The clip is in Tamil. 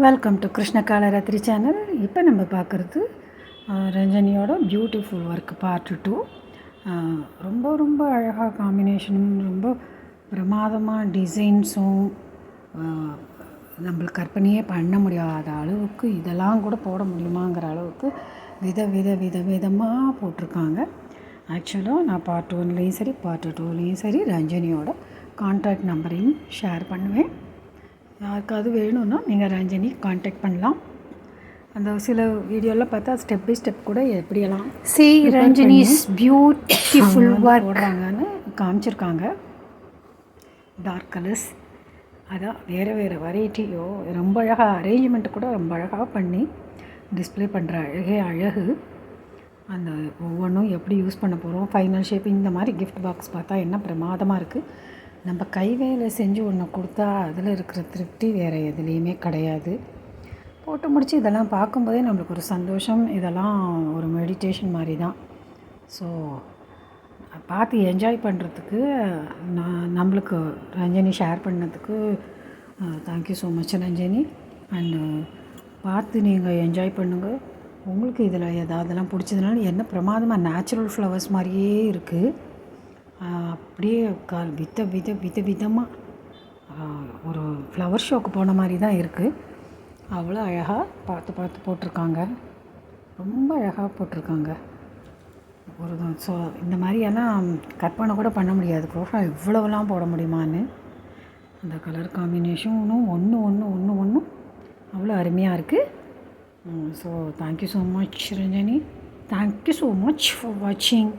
Welcome to Krishna Kalaratri channel. இப்போ நம்ம பார்க்குறது ரஞ்சனியோட பியூட்டிஃபுல் ஒர்க் பார்ட் 2. ரொம்ப ரொம்ப அழகாக காம்பினேஷனும் ரொம்ப பிரமாதமாக டிசைன்ஸும் நம்மளுக்கு கற்பனையே பண்ண முடியாத அளவுக்கு இதெல்லாம் கூட போட முடியுமாங்கிற அளவுக்கு விதமாக போட்டிருக்காங்க. ஆக்சுவலாக நான் பார்ட் 1லேயும் சரி பார்ட் 2லேயும் சரி ரஞ்சனியோட கான்டாக்ட் நம்பரையும் ஷேர் பண்ணுவேன். யாருக்காவது வேணும்னா நீங்கள் ரஞ்சனி காண்டாக்ட் பண்ணலாம். அந்த சில வீடியோலாம் பார்த்தா ஸ்டெப் பை ஸ்டெப் கூட எப்படியெல்லாம் ரஞ்சனிஸ் பியூட்டிஃபுல் ஒர்க் போடுறாங்கன்னு காமிச்சிருக்காங்க. டார்க் கலர்ஸ் அதான் வேறு வெரைட்டியோ ரொம்ப அழகாக அரேஞ்ச்மெண்ட்டு கூட ரொம்ப அழகாக பண்ணி டிஸ்பிளே பண்ணுற அழகு. அந்த ஒவ்வொன்றும் எப்படி யூஸ் பண்ண போகிறோம், ஃபைனல் ஷேப் இந்த மாதிரி கிஃப்ட் பாக்ஸ் பார்த்தா என்ன பிரமாதமாக இருக்குது. நம்ம கை வேலை செஞ்சு ஒன்று கொடுத்தா அதில் இருக்கிற திருப்தி வேறு எதுலேயுமே கிடையாது. போட்டு முடித்து இதெல்லாம் பார்க்கும்போதே நம்மளுக்கு ஒரு சந்தோஷம். இதெல்லாம் ஒரு மெடிடேஷன் மாதிரி தான். ஸோ பார்த்து என்ஜாய் பண்ணுறதுக்கு நம்மளுக்கு ரஞ்சனி ஷேர் பண்ணதுக்கு thank you so much Ranjani. And பார்த்து நீங்கள் என்ஜாய் பண்ணுங்கள். உங்களுக்கு இதில் எதாவதெல்லாம் பிடிச்சதுனால என்ன பிரமாதமாக நேச்சுரல் ஃப்ளவர்ஸ் மாதிரியே இருக்குது. அப்படியே விதமாக ஒரு ஃப்ளவர் ஷோக்கு போன மாதிரி தான் இருக்குது. அவ்வளோ அழகாக பார்த்து போட்டிருக்காங்க. ரொம்ப அழகாக போட்டிருக்காங்க. ஸோ இந்த மாதிரியெல்லாம் கற்பனை கூட பண்ண முடியாது. ப்ரோஃபைல் இவ்வளோவெல்லாம் போட முடியுமான்னு. அந்த கலர் காம்பினேஷனும் ஒன்று அவ்வளோ அருமையாக இருக்குது. So thank you so much Ranjani. Thank you so much for வாட்சிங்.